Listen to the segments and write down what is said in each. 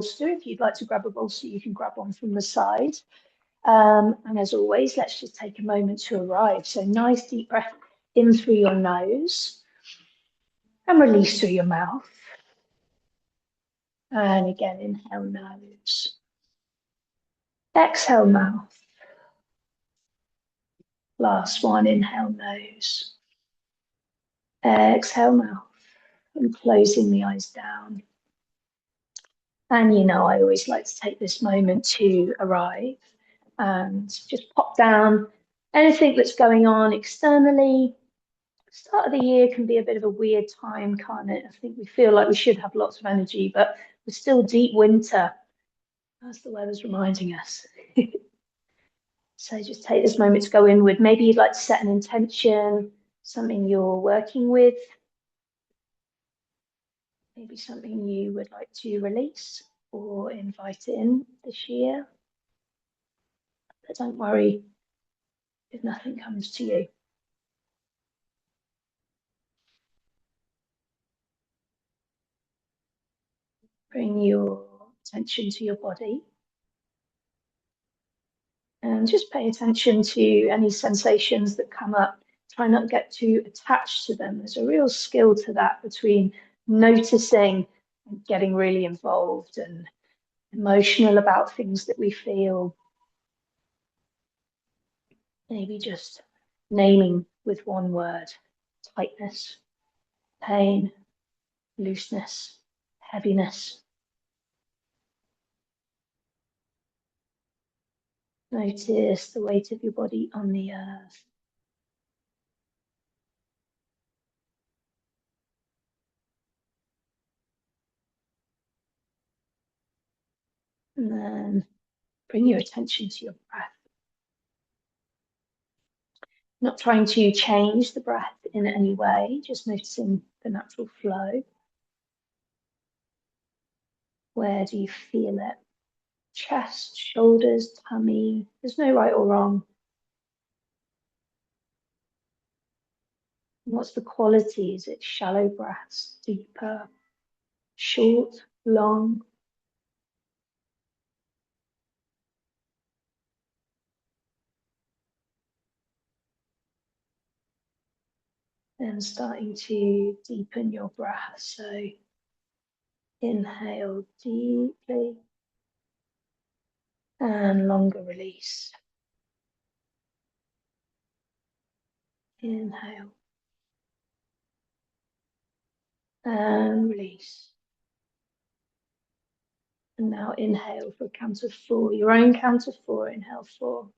bolster. If you'd like to grab a bolster, you can grab one from the side. And as always, let's just take a moment to arrive. So nice deep breath in through your nose and release through your mouth. And again, inhale nose. Exhale mouth. Last one, inhale nose. Exhale mouth. And closing the eyes down. And you know, I always like to take this moment to arrive and just pop down anything that's going on externally. Start of the year can be a bit of a weird time, can't it? I think we feel like we should have lots of energy, but we're still deep winter, as the weather's reminding us. So just take this moment to go inward. Maybe you'd like to set an intention, something you're working with, maybe something you would like to release or invite in this year. But don't worry if nothing comes to you. Bring your attention to your body and just pay attention to any sensations that come up. Try not to get too attached to them. There's a real skill to that between noticing and getting really involved and emotional about things that we feel. Maybe just naming with one word: tightness, pain, looseness, heaviness. Notice the weight of your body on the earth. And then bring your attention to your breath. Not trying to change the breath in any way, just noticing the natural flow. Where do you feel it? Chest, shoulders, tummy. There's no right or wrong. And what's the quality? Is it shallow breaths, deeper, short, long? Then starting to deepen your breath. So inhale deeply and longer release. Inhale and release. And now inhale for a count of 4, your own count of 4. Inhale 4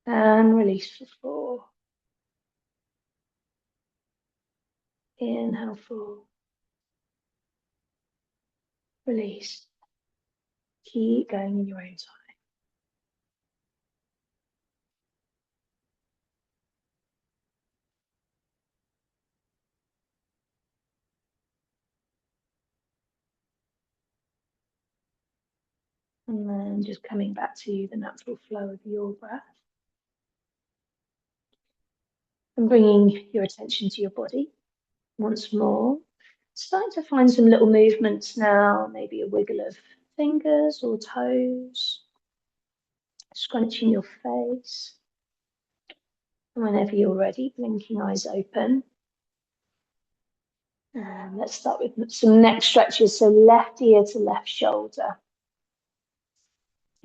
and release for 4. Inhale 4, release. Keep going in your own time. And then just coming back to the natural flow of your breath. And bringing your attention to your body once more. Starting to find some little movements now, maybe a wiggle of fingers or toes. Scrunching your face. And whenever you're ready, blinking eyes open. And let's start with some neck stretches. So left ear to left shoulder.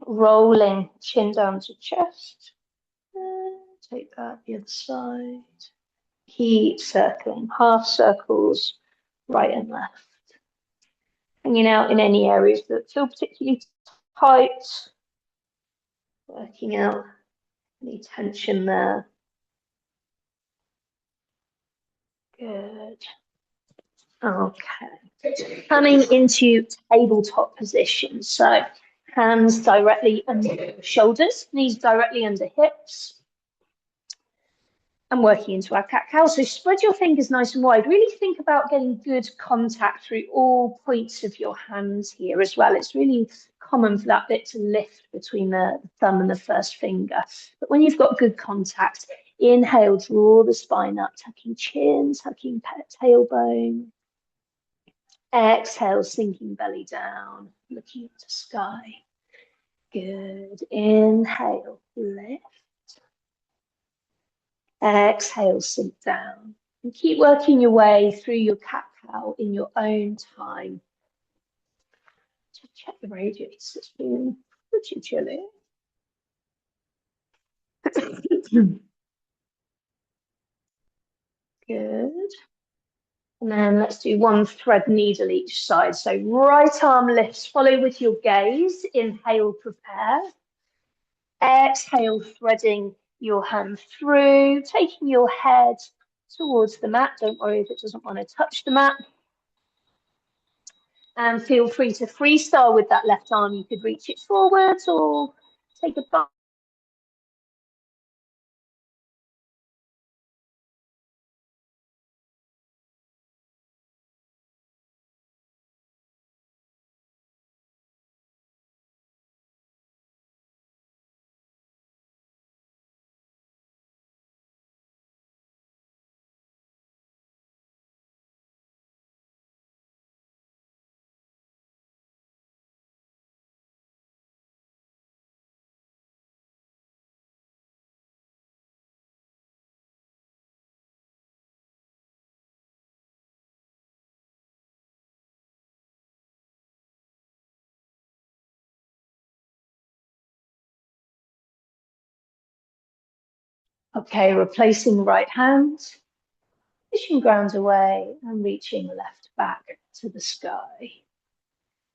Rolling chin down to chest. And take that the other side. Keep circling, half circles, right and left. Hanging out in any areas that feel particularly tight. Working out any tension there. Good. Okay. Coming into tabletop position. So hands directly under shoulders, knees directly under hips. And working into our cat-cow. So spread your fingers nice and wide. Really think about getting good contact through all points of your hands here as well. It's really common for that bit to lift between the thumb and the first finger. But when you've got good contact, inhale, draw the spine up, tucking chin, tucking tailbone. Exhale, sinking belly down, looking at the sky. Good. Inhale, lift. Exhale, sink down. And keep working your way through your cat-cow in your own time. Just check the radius. It's been pretty chilly. Good. And then let's do one thread needle each side. So right arm lifts, follow with your gaze. Inhale, prepare. Exhale, threading your hand through, taking your head towards the mat. Don't worry if it doesn't want to touch the mat. And feel free to freestyle with that left arm. You could reach it forwards or take a bump. Okay, replacing right hand, pushing ground away and reaching left back to the sky.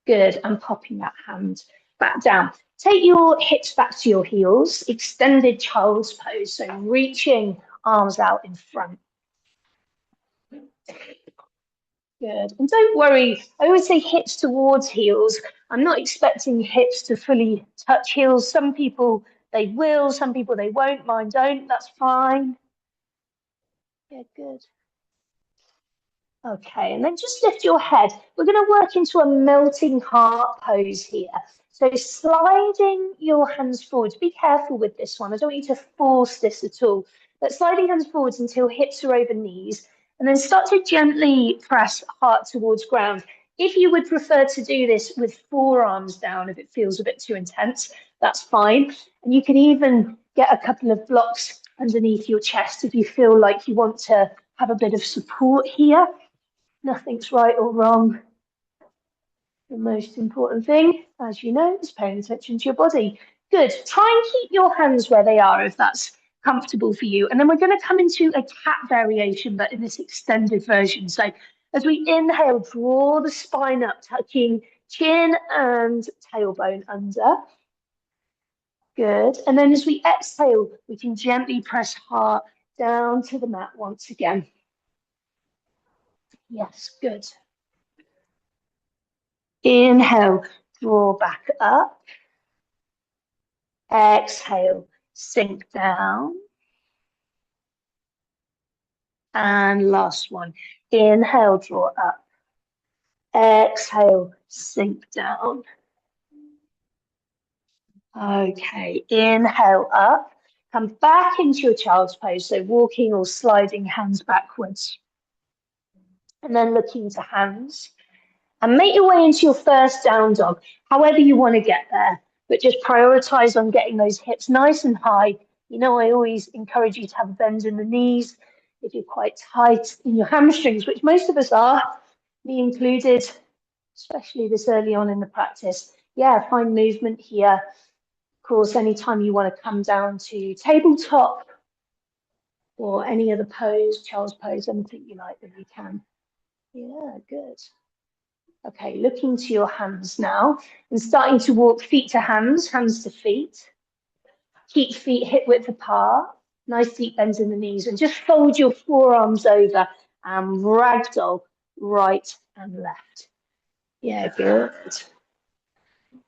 Good, and popping that hand back down. Take your hips back to your heels, extended child's pose, so reaching arms out in front. Good, and don't worry, I always say hips towards heels. I'm not expecting hips to fully touch heels. Some people, they will, some people they won't, mine don't, that's fine. Yeah, good. Okay, and then just lift your head. We're going to work into a melting heart pose here. So sliding your hands forwards. Be careful with this one. I don't want you to force this at all. But sliding hands forwards until hips are over knees. And then start to gently press heart towards ground. If you would prefer to do this with forearms down, if it feels a bit too intense, that's fine. And you can even get a couple of blocks underneath your chest if you feel like you want to have a bit of support here. Nothing's right or wrong. The most important thing, as you know, is paying attention to your body. Good. Try and keep your hands where they are if that's comfortable for you. And then we're going to come into a cat variation, but in this extended version. So as we inhale, draw the spine up, tucking chin and tailbone under. Good. And then as we exhale, we can gently press heart down to the mat once again. Yes, good. Inhale, draw back up. Exhale, sink down. And last one. Inhale, draw up. Exhale, sink down. Okay, inhale up. Come back into your child's pose, so walking or sliding hands backwards. And then looking to hands. And make your way into your first down dog, however you want to get there. But just prioritize on getting those hips nice and high. You know, I always encourage you to have a bend in the knees if you're quite tight in your hamstrings, which most of us are, me included, especially this early on in the practice. Yeah, find movement here. Of course, anytime you want to come down to tabletop or any other pose, child's pose, anything you like, then you can. Yeah, good. Okay, looking to your hands now and starting to walk feet to hands, hands to feet. Keep feet hip width apart. Nice deep bends in the knees and just fold your forearms over and ragdoll right and left. Yeah, good.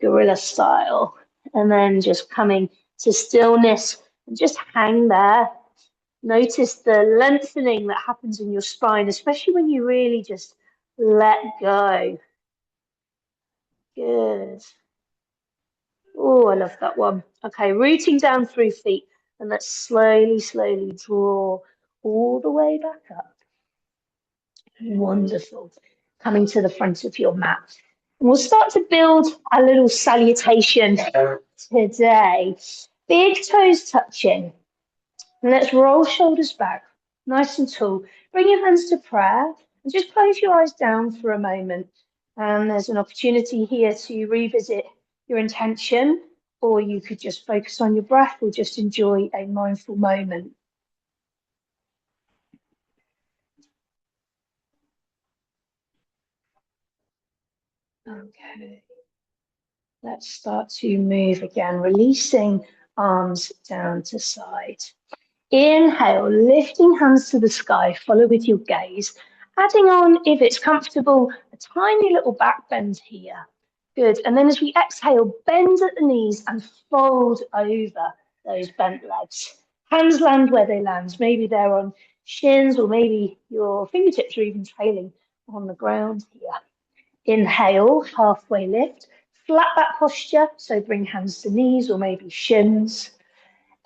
Gorilla style. And then just coming to stillness and just hang there. Notice the lengthening that happens in your spine, especially when you really just let go. Good. Oh, I love that one. Okay, rooting down through feet, and let's slowly, slowly draw all the way back up. Wonderful. coming to the front of your mat. And we'll start to build a little salutation today. Big toes touching. And let's roll shoulders back, nice and tall. Bring your hands to prayer and just close your eyes down for a moment. And there's an opportunity here to revisit your intention, or you could just focus on your breath or just enjoy a mindful moment. Okay. Let's start to move again, releasing arms down to side. Inhale, lifting hands to the sky, follow with your gaze. Adding on, if it's comfortable, a tiny little back bend here. Good. And then as we exhale, bend at the knees and fold over those bent legs. Hands land where they land. Maybe they're on shins, or maybe your fingertips are even trailing on the ground here. Inhale, halfway lift. Flat back posture, so bring hands to knees or maybe shins.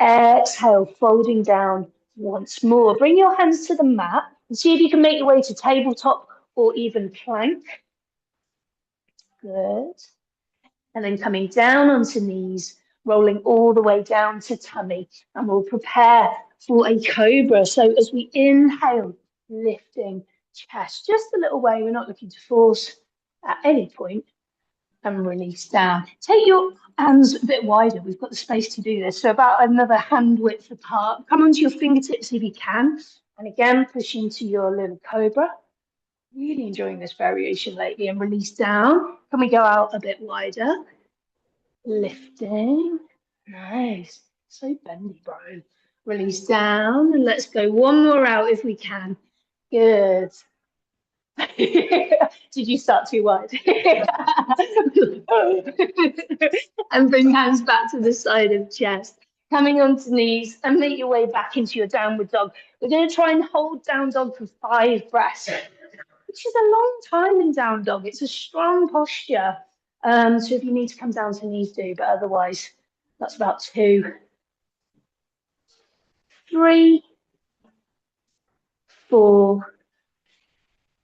Exhale, folding down once more. Bring your hands to the mat and see if you can make your way to tabletop or even plank. Good. And then coming down onto knees, rolling all the way down to tummy. And we'll prepare for a cobra. So as we inhale, lifting chest just a little way. We're not looking to force at any point. And release down. Take your hands a bit wider. We've got the space to do this. So about another hand width apart. Come onto your fingertips if you can. And again, push into your little cobra. Really enjoying this variation lately. And release down. Can we go out a bit wider? Lifting. Nice. So bendy, bro. Release down. And let's go one more out if we can. Good. Did you start too wide? And bring hands back to the side of chest. Coming onto knees and make your way back into your downward dog. We're going to try and hold down dog for 5 breaths, which is a long time in down dog. It's a strong posture. So if you need to come down to knees, do, but otherwise, that's about 2, 3, 4,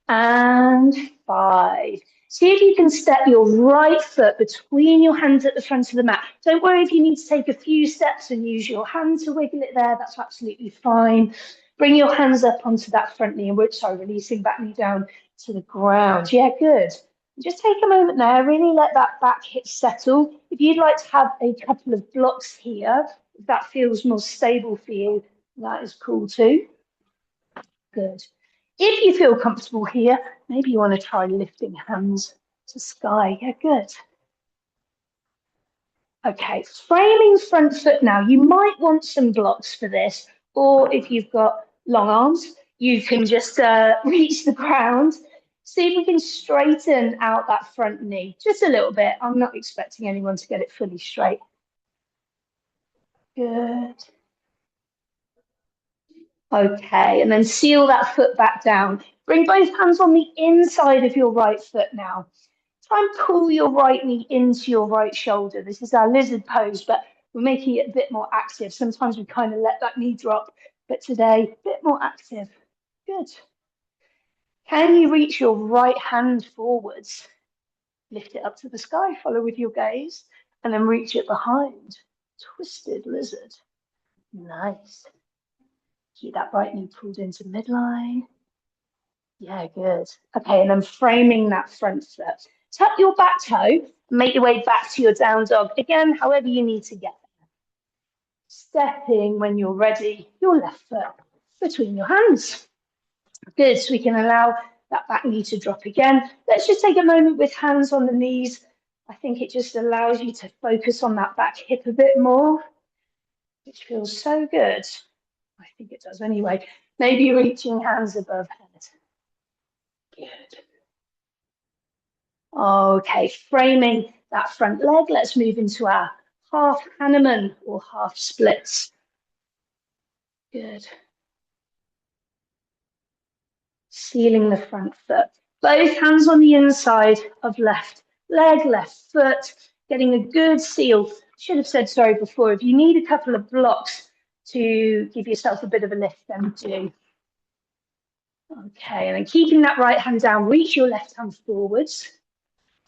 and 5. See if you can step your right foot between your hands at the front of the mat. Don't worry if you need to take a few steps and use your hand to wiggle it there. That's absolutely fine. Bring your hands up onto that front knee and releasing back knee down to the ground. Yeah, good. Just take a moment there. Really let that back hip settle. If you'd like to have a couple of blocks here, if that feels more stable for you, that is cool too. Good. If you feel comfortable here, maybe you want to try lifting hands to sky. Yeah, good. Okay, framing front foot now. You might want some blocks for this, or if you've got long arms, you can just reach the ground. See if we can straighten out that front knee just a little bit. I'm not expecting anyone to get it fully straight. Good. Okay, and then seal that foot back down. Bring both hands on the inside of your right foot now. Try and pull your right knee into your right shoulder. This is our lizard pose, but we're making it a bit more active. Sometimes we kind of let that knee drop, but today, a bit more active. Good. Can you reach your right hand forwards? Lift it up to the sky, follow with your gaze, and then reach it behind. Twisted lizard. Nice. Keep that right knee pulled into midline. Yeah, good. Okay, and then framing that front foot. Tuck your back toe, make your way back to your down dog. Again, however you need to get there. Stepping when you're ready, your left foot between your hands. Good, so we can allow that back knee to drop again. Let's just take a moment with hands on the knees. I think it just allows you to focus on that back hip a bit more, which feels so good. I think it does anyway. Maybe reaching hands above head. Good. Okay, framing that front leg. Let's move into our half Hanuman or half splits. Good. Sealing the front foot. Both hands on the inside of left leg, left foot. Getting a good seal. Should have said sorry before. If you need a couple of blocks to give yourself a bit of a lift, then do. Okay, and then keeping that right hand down, reach your left hand forwards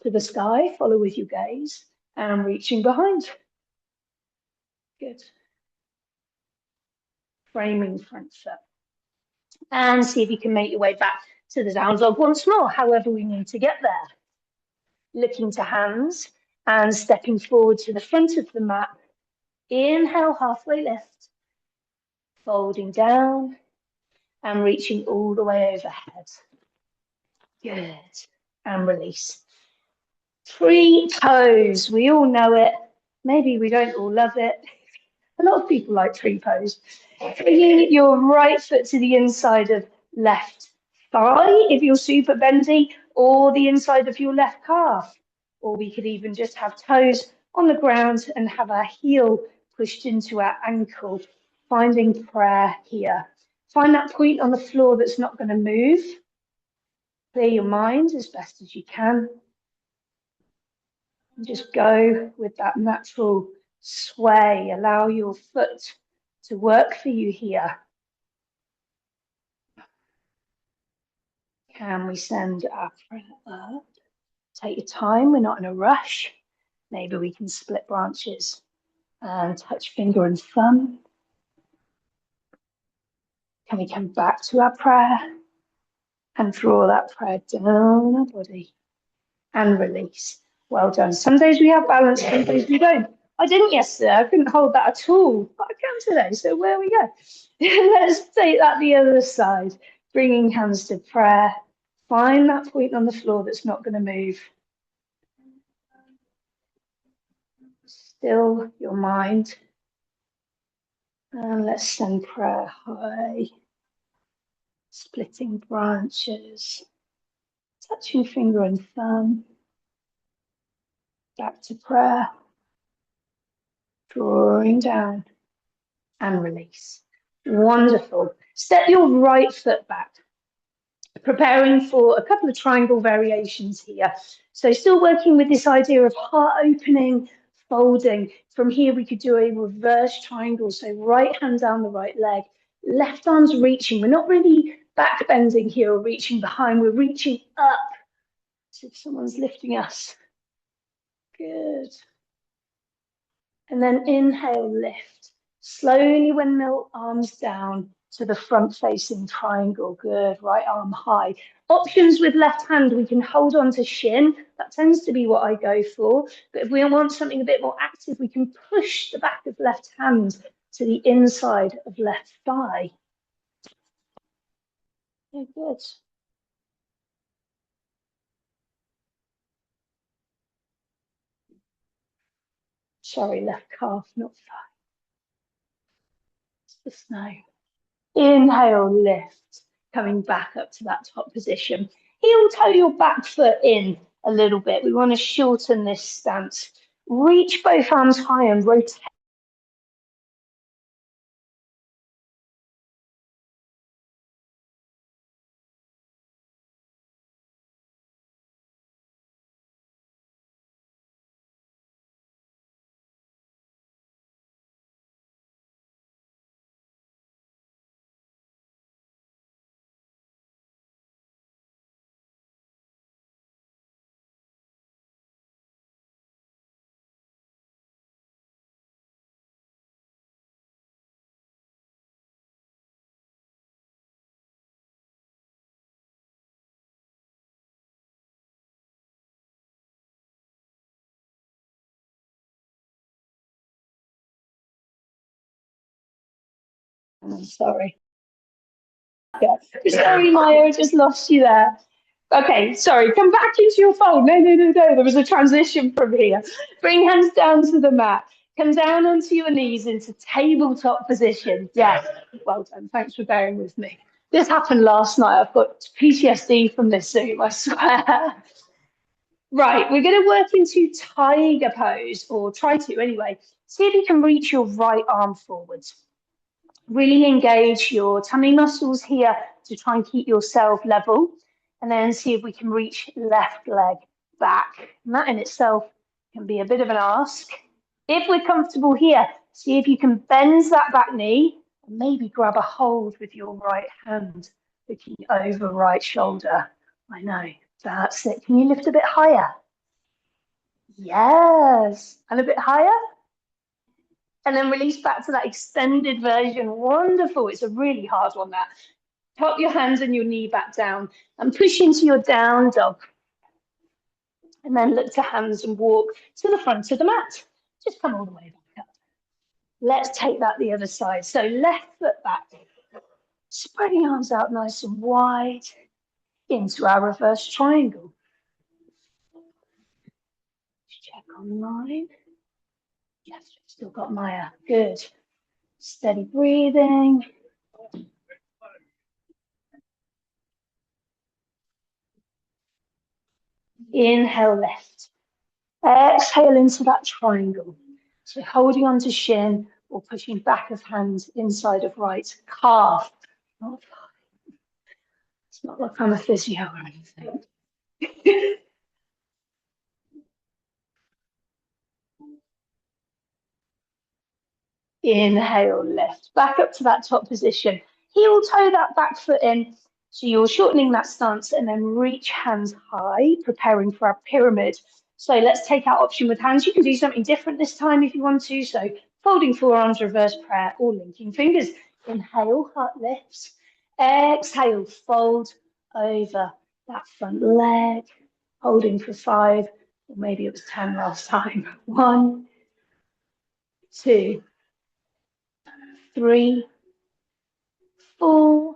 to the sky, follow with your gaze, and reaching behind. Good. Framing front foot. And see if you can make your way back to the down dog once more, however we need to get there. Looking to hands and stepping forward to the front of the mat. Inhale, halfway lift, folding down and reaching all the way overhead. Good. And release. Free toes. We all know it. Maybe we don't all love it. A lot of people like tree pose. Bringing your right foot to the inside of left thigh if you're super bendy, or the inside of your left calf. Or we could even just have toes on the ground and have our heel pushed into our ankle, finding prayer here. Find that point on the floor that's not going to move. Clear your mind as best as you can. And just go with that natural sway. Allow your foot to work for you here. Can we send our prayer up? Take your time, we're not in a rush. Maybe we can split branches and touch finger and thumb. Can we come back to our prayer and draw that prayer down our body and release? Well done. Some days we have balance, some days we don't. I didn't yesterday. I couldn't hold that at all, but I can today. So where we go? Let's take that the other side. Bringing hands to prayer. Find that point on the floor that's not going to move. Still your mind. And let's send prayer high. Splitting branches. Touching finger and thumb. Back to prayer. Drawing down and release. Wonderful. Step your right foot back. Preparing for a couple of triangle variations here. So still working with this idea of heart opening, folding. From here we could do a reverse triangle. So right hand down the right leg, left arm's reaching. We're not really back bending here or reaching behind. We're reaching up as if someone's lifting us. Good. And then inhale, lift. Slowly windmill arms down to the front facing triangle. Good. Right arm high. Options with left hand, we can hold on to shin. That tends to be what I go for. But if we want something a bit more active, we can push the back of left hand to the inside of left thigh. Yeah, good. Sorry, left calf, not thigh. It's the snow. Inhale, lift, coming back up to that top position. Heel toe your back foot in a little bit. We want to shorten this stance. Reach both arms high and rotate. I'm sorry. Yeah. Sorry, Maya, I just lost you there. Okay, sorry, come back into your fold. No, no, no, no, there was a transition from here. Bring hands down to the mat. Come down onto your knees into tabletop position. Yes, well done. Thanks for bearing with me. This happened last night. I've got PTSD from this Zoom, I swear. Right, we're going to work into tiger pose, or try to anyway. See if you can reach your right arm forwards. Really engage your tummy muscles here to try and keep yourself level. And then see if we can reach left leg back. And that in itself can be a bit of an ask. If we're comfortable here, see if you can bend that back knee and maybe grab a hold with your right hand looking over right shoulder. I know, that's it. Can you lift a bit higher? Yes, and a bit higher. And then release back to that extended version. Wonderful. It's a really hard one, that. Pop your hands and your knee back down and push into your down dog. And then look to hands and walk to the front of the mat. Just come all the way back up. Let's take that the other side. So left foot back. Spreading arms out nice and wide into our reverse triangle. Check online. Yes, still got Maya. Good. Steady breathing. Inhale left. Exhale into that triangle. So holding on to shin or pushing back of hand inside of right calf. It's not like I'm a physio or anything. Inhale left. Back up to that top position. Heel toe that back foot in. So you're shortening that stance and then reach hands high, preparing for our pyramid. So let's take our option with hands. You can do something different this time if you want to. So folding forearms, reverse prayer, or linking fingers. Inhale, heart lifts. Exhale, fold over that front leg. Holding for 5, or maybe it was 10 last time. 1, 2, 3, 4,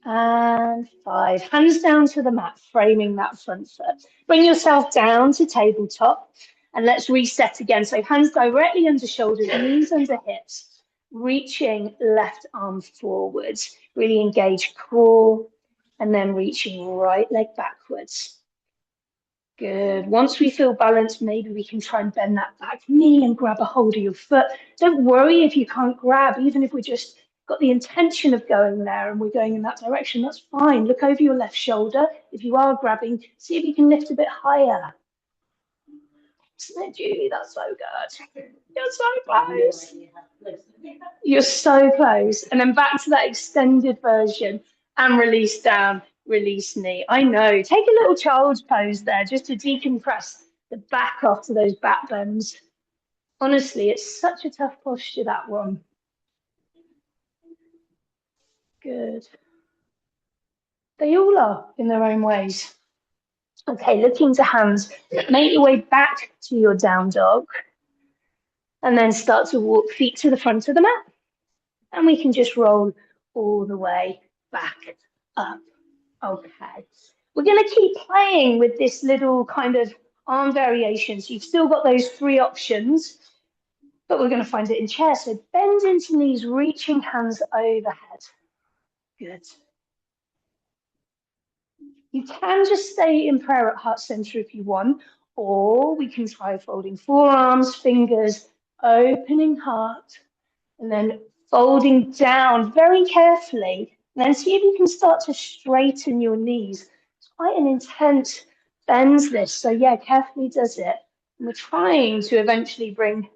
and 5. Hands down to the mat, framing that front foot. Bring yourself down to tabletop and let's reset again. So hands directly under shoulders, knees under hips, reaching left arm forwards. Really engage core and then reaching right leg backwards. Good. Once we feel balanced, maybe we can try and bend that back knee and grab a hold of your foot. Don't worry if you can't grab, even if we just got the intention of going there and we're going in that direction, that's fine. Look over your left shoulder. If you are grabbing, see if you can lift a bit higher. Isn't it, Julie? That's so good. You're so close. You're so close. And then back to that extended version and release down, release knee. I know. Take a little child's pose there just to decompress the back off to those back bends. Honestly, it's such a tough posture, that one. Good. They all are in their own ways. Okay, looking to hands. Make your way back to your down dog. And then start to walk feet to the front of the mat. And we can just roll all the way back up. Okay. We're going to keep playing with this little kind of arm variation. So you've still got those 3 options, but we're going to find it in chair. So bend into knees, reaching hands overhead. Good. You can just stay in prayer at heart center if you want, or we can try folding forearms, fingers, opening heart, and then folding down very carefully. And then see if you can start to straighten your knees. It's quite an intense bend, this. So yeah, carefully does it. And we're trying to eventually bring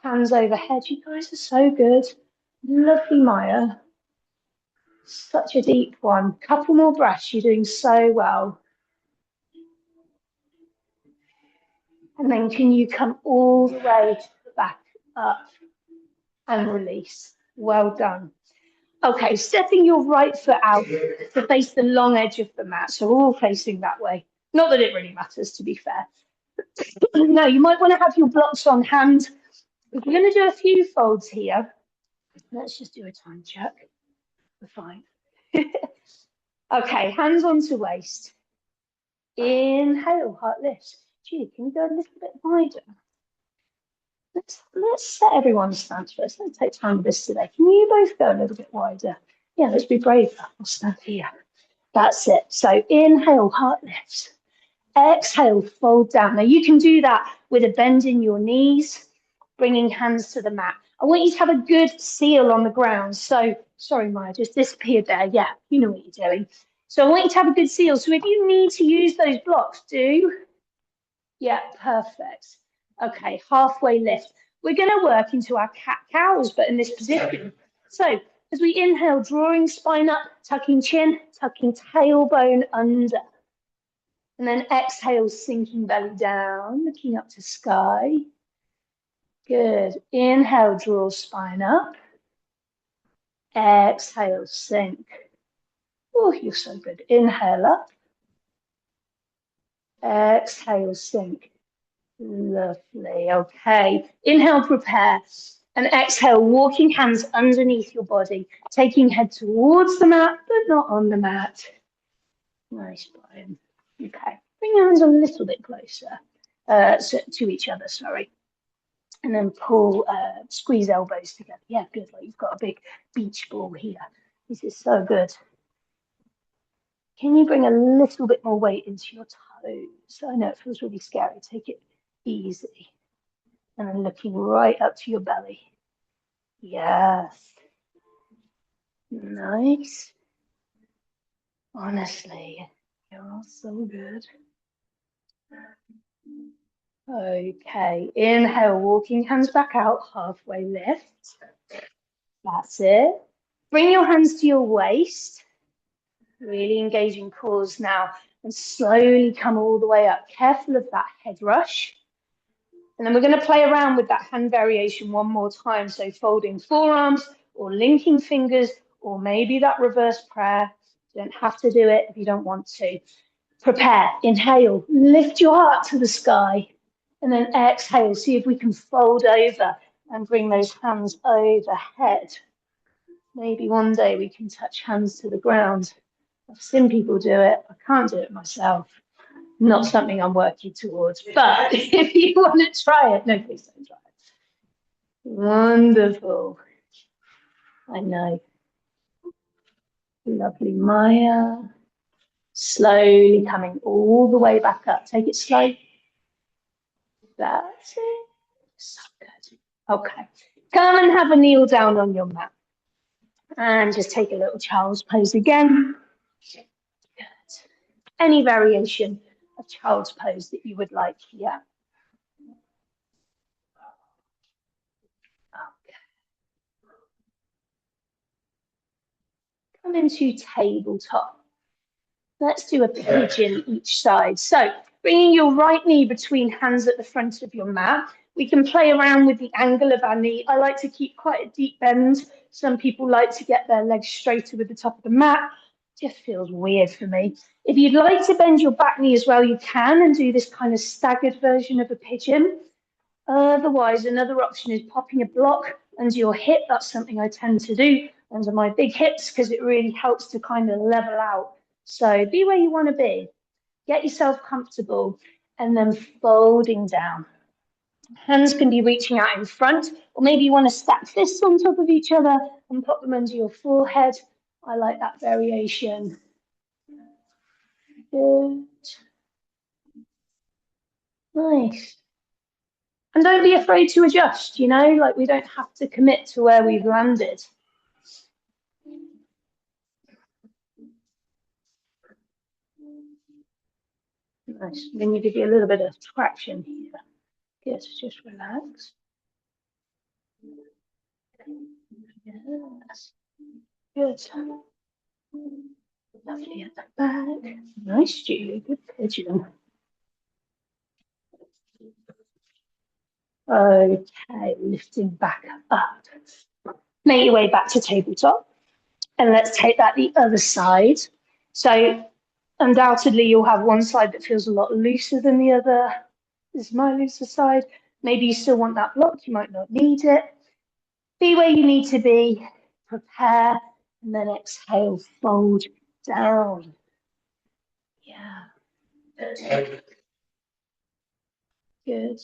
hands overhead. You guys are so good. Lovely, Maya. Such a deep one. Couple more breaths. You're doing so well. And then can you come all the way back up and release? Well done. Okay, stepping your right foot out to face the long edge of the mat. So we're all facing that way. Not that it really matters, to be fair. No, you might want to have your blocks on hand. We're going to do a few folds here. Let's just do a time check. We're fine. Okay, hands onto waist. Inhale, heart lifts. Gee, can you go a little bit wider? Let's set everyone's stance first. Let's take time with this today. Can you both go a little bit wider? Yeah, let's be brave. We'll stand here. That's it. So inhale, heart lifts. Exhale, fold down. Now you can do that with a bend in your knees, bringing hands to the mat. I want you to have a good seal on the ground. So, sorry, Maya, just disappeared there. Yeah, you know what you're doing. So I want you to have a good seal. So if you need to use those blocks, do. Yeah, perfect. Okay, halfway lift. We're going to work into our cat-cows, but in this position. So As we inhale, drawing spine up, tucking chin, tucking tailbone under. And then exhale, sinking belly down, looking up to sky. Good. Inhale, draw spine up. Exhale, sink. Oh, you're so good. Inhale up. Exhale, sink. Lovely. Okay. Inhale, prepare. And exhale, walking hands underneath your body, taking head towards the mat, but not on the mat. Nice, Brian. Okay. Bring your hands a little bit closer to each other, sorry. And then pull, squeeze elbows together. Yeah, good. Like you've got a big beach ball here. This is so good. Can you bring a little bit more weight into your toes? I know it feels really scary. Take it easy. And then looking right up to your belly. Yes. Nice. Honestly, you're all so good. Okay, inhale, walking hands back out, halfway lift. That's it. Bring your hands to your waist. Really engaging cores now. And slowly come all the way up. Careful of that head rush. And then we're going to play around with that hand variation one more time. So folding forearms or linking fingers or maybe that reverse prayer. You don't have to do it if you don't want to. Prepare, inhale, lift your heart to the sky. And then exhale, see if we can fold over and bring those hands overhead. Maybe one day we can touch hands to the ground. I've seen people do it. I can't do it myself. Not something I'm working towards. But if you want to try it, no, please don't try it. Wonderful. I know. Lovely, Maya. Slowly coming all the way back up. Take it slow. That's it. So good. Okay. Come and have a kneel down on your mat. And just take a little child's pose again. Good. Any variation of child's pose that you would like here. Okay. Come into tabletop. Let's do a pigeon each side. So bringing your right knee between hands at the front of your mat. We can play around with the angle of our knee. I like to keep quite a deep bend. Some people like to get their legs straighter with the top of the mat. Just feels weird for me. If you'd like to bend your back knee as well, you can and do this kind of staggered version of a pigeon. Otherwise, another option is popping a block under your hip. That's something I tend to do under my big hips because it really helps to kind of level out. So be where you want to be. Get yourself comfortable and then folding down. Hands can be reaching out in front, or maybe you want to stack fists on top of each other and pop them under your forehead. I like that variation. Good. Nice. And don't be afraid to adjust, you know, like we don't have to commit to where we've landed. Nice. Then you give you a little bit of traction here. Good, just relax. Yes. Good. Lovely at the back. Nice, Julie. Good pigeon. Okay, lifting back up. Make your way back to tabletop. And let's take that the other side. So undoubtedly you'll have one side that feels a lot looser than the other. This is my looser side. Maybe you still want that block. You might not need it. Be where you need to be. Prepare. And then exhale, fold down. Yeah. Good.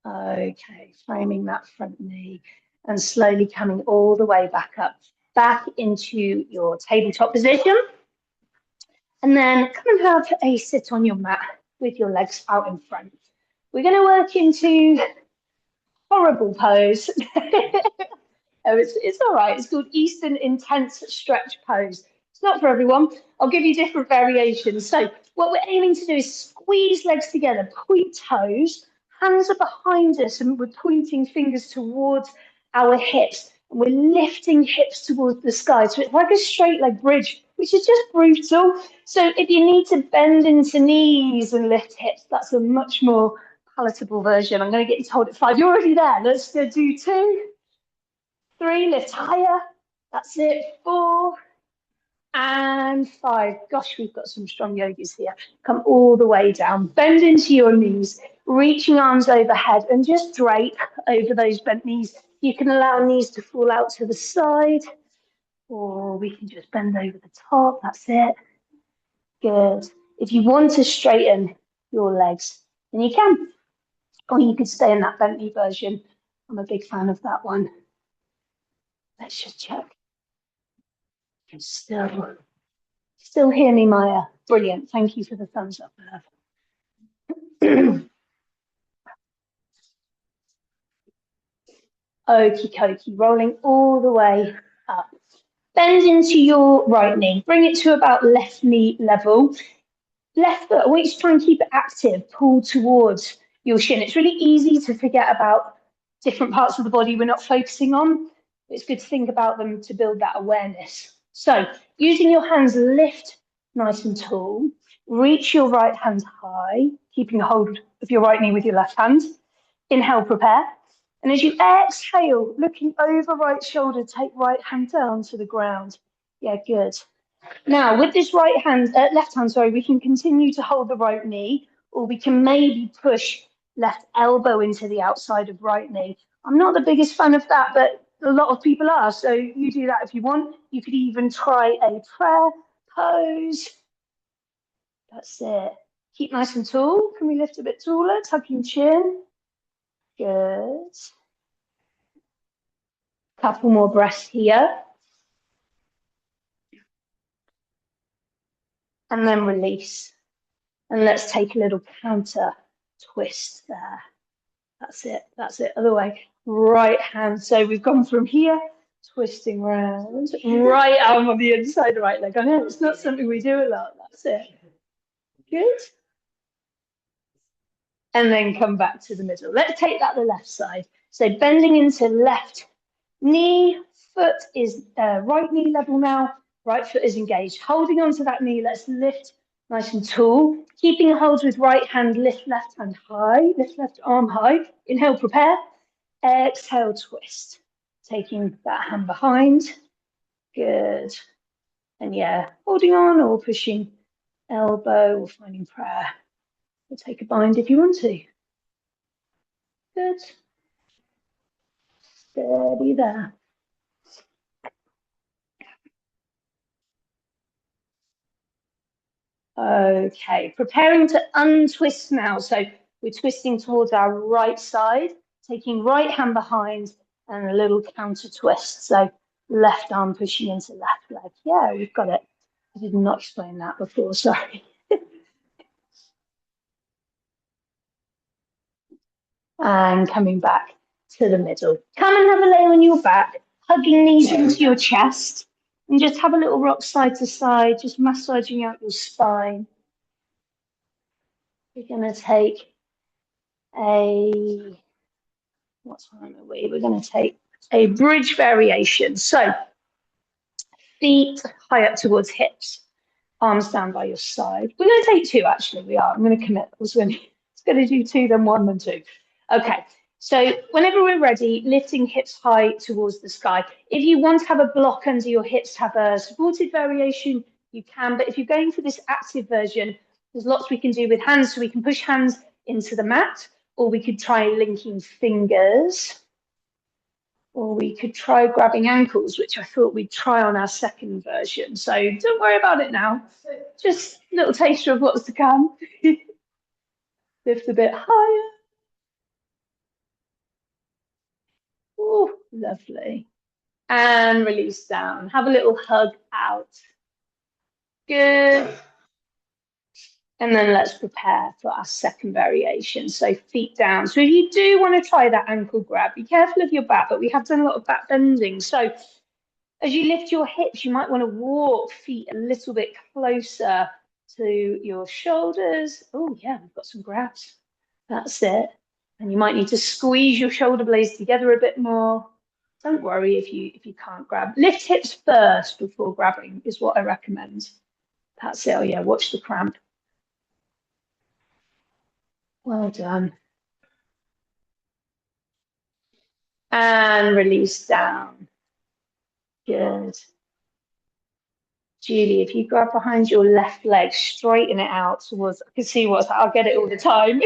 Okay, framing that front knee and slowly coming all the way back into your tabletop position. And then come and have a sit on your mat with your legs out in front. We're going to work into horrible pose. it's all right. It's called Eastern Intense Stretch Pose. It's not for everyone. I'll give you different variations. So what we're aiming to do is squeeze legs together, point toes, hands are behind us, and we're pointing fingers towards our hips. And we're lifting hips towards the sky. So it's like a straight leg bridge, which is just brutal. So if you need to bend into knees and lift hips, that's a much more palatable version. I'm going to get you to hold it 5. You're already there. Let's go do 2, 3, lift higher. That's it. 4 and 5. Gosh, we've got some strong yogis here. Come all the way down. Bend into your knees, reaching arms overhead and just drape over those bent knees. You can allow knees to fall out to the side, or we can just bend over the top. That's it. Good. If you want to straighten your legs, then you can. Or you could stay in that bent knee version. I'm a big fan of that one. Let's just check. You can still hear me, Maya. Brilliant. Thank you for the thumbs up, love. Okie dokie, rolling all the way up. Bend into your right knee. Bring it to about left knee level. Left foot, I want you to try and keep it active, pull towards your shin. It's really easy to forget about different parts of the body we're not focusing on. It's good to think about them to build that awareness. So using your hands, lift nice and tall. Reach your right hand high, keeping a hold of your right knee with your left hand. Inhale, prepare. And as you exhale, looking over right shoulder, take right hand down to the ground. Yeah, good. Now, with this left hand, sorry, we can continue to hold the right knee, or we can maybe push left elbow into the outside of right knee. I'm not the biggest fan of that, but a lot of people are. So you do that if you want. You could even try a prayer pose. That's it. Keep nice and tall. Can we lift a bit taller? Tucking chin. Good. Couple more breaths here. And then release. And let's take a little counter twist there. That's it. That's it. Other way. Right hand. So we've gone from here, twisting round. Right arm on the inside, right leg. I know it's not something we do a lot. That's it. Good. And then come back to the middle. Let's take that the left side. So bending into left knee, foot is right knee level now. Right foot is engaged. Holding onto that knee, let's lift nice and tall. Keeping hold with right hand, lift left hand high, lift left arm high. Inhale, prepare. Exhale, twist. Taking that hand behind. Good. And yeah, holding on or pushing elbow or finding prayer. Or take a bind if you want to. Good. Steady there. Okay, preparing to untwist now. So we're twisting towards our right side, taking right hand behind and a little counter twist. So left arm pushing into left leg. Yeah, we've got it. I did not explain that before, sorry. And coming back to the middle. Come and have a lay on your back, hugging knees into your chest, and just have a little rock side to side, just massaging out your spine. We're going to take what time are we? We're going to take a bridge variation. So feet high up towards hips, arms down by your side. We're going to take 2, actually. We are. I'm going to commit. I was going to do 2, then 1, then 2. Okay. So whenever we're ready, lifting hips high towards the sky. If you want to have a block under your hips, have a supported variation, you can. But if you're going for this active version, there's lots we can do with hands. So we can push hands into the mat, or we could try linking fingers, or we could try grabbing ankles, which I thought we'd try on our second version. So don't worry about it now. Just a little taster of what's to come. Lift a bit higher. Oh, lovely. And release down. Have a little hug out. Good. And then let's prepare for our second variation. So feet down. So if you do want to try that ankle grab, be careful of your back, but we have done a lot of back bending. So as you lift your hips, you might want to walk feet a little bit closer to your shoulders. Oh, yeah, we've got some grabs. That's it. And you might need to squeeze your shoulder blades together a bit more. Don't worry if you can't grab. Lift hips first before grabbing is what I recommend. That's it. Oh yeah, watch the cramp. Well done. And release down. Good. Julie, if you grab behind your left leg, straighten it out towards, I can see what's, I'll get it all the time.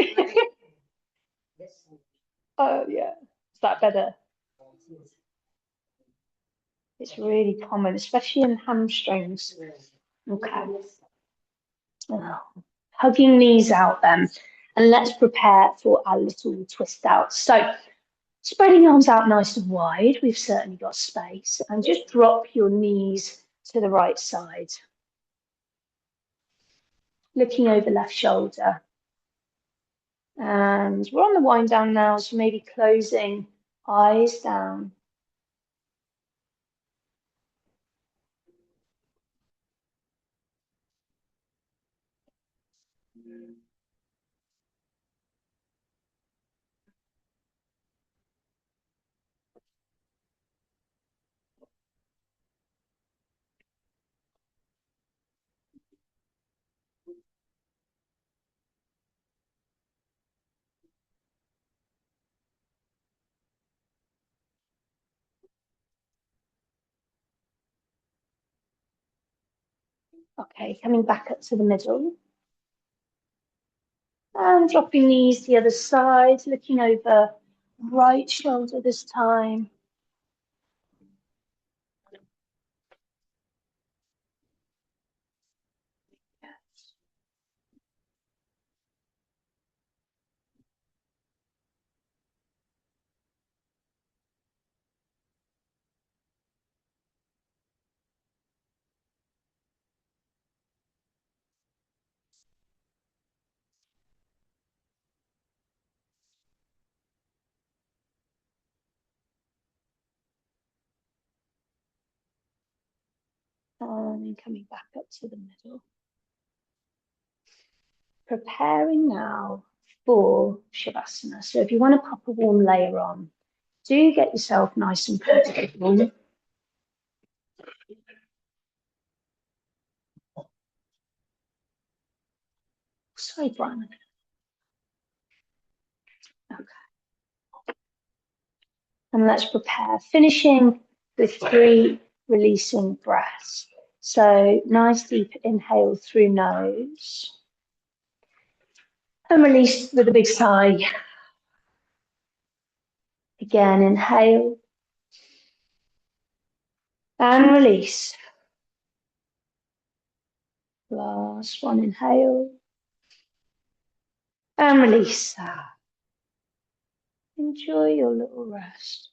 Oh, yeah. Is that better? It's really common, especially in hamstrings. Okay. Oh. Hugging knees out then. And let's prepare for our little twist out. So spreading arms out nice and wide. We've certainly got space. And just drop your knees to the right side. Looking over left shoulder. And we're on the wind down now, so maybe closing, eyes down. Okay, coming back up to the middle. And dropping knees the other side, looking over right shoulder this time. And coming back up to the middle. Preparing now for Shavasana. So if you want to pop a warm layer on, do get yourself nice and comfortable. Sorry, Brian. Okay. And let's prepare, finishing with 3 releasing breaths. So nice deep inhale through nose and release with a big sigh. Again, inhale and release. Last one, inhale and release. Enjoy your little rest.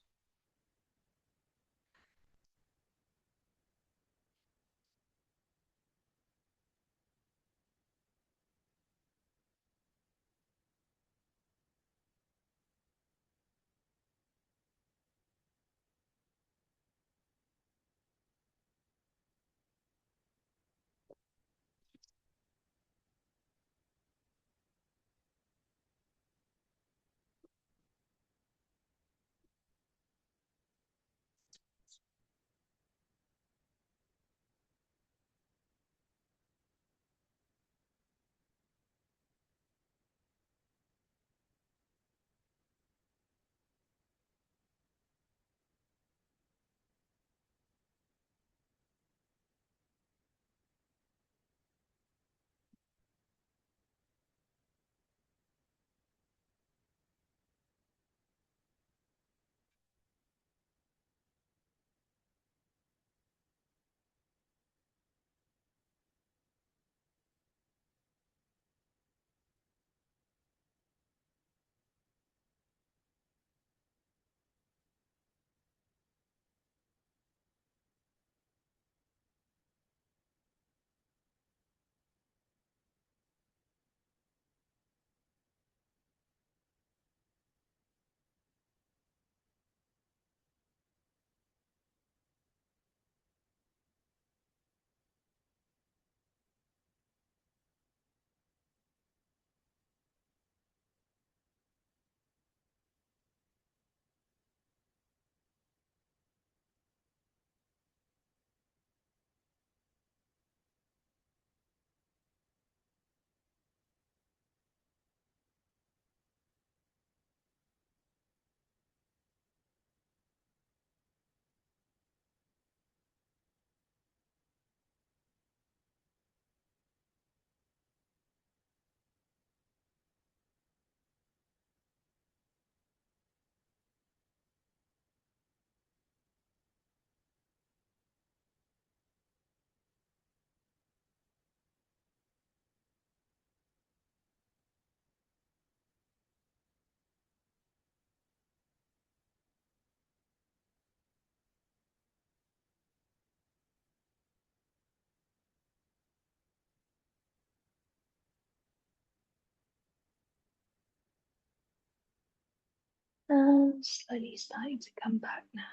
slowly starting to come back now.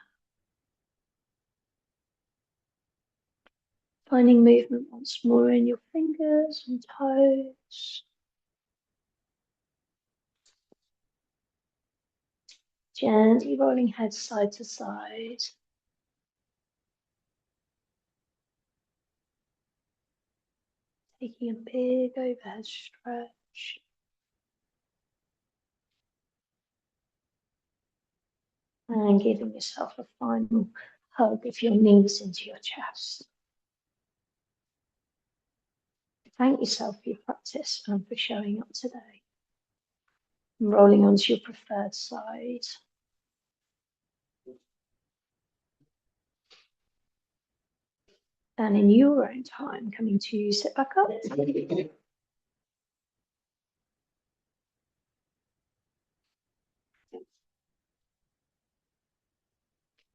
Finding movement once more in your fingers and toes. Gently rolling head side to side. Taking a big overhead stretch. And giving yourself a final hug of your knees into your chest. Thank yourself for your practice and for showing up today. And rolling onto your preferred side. And in your own time, coming to sit back up.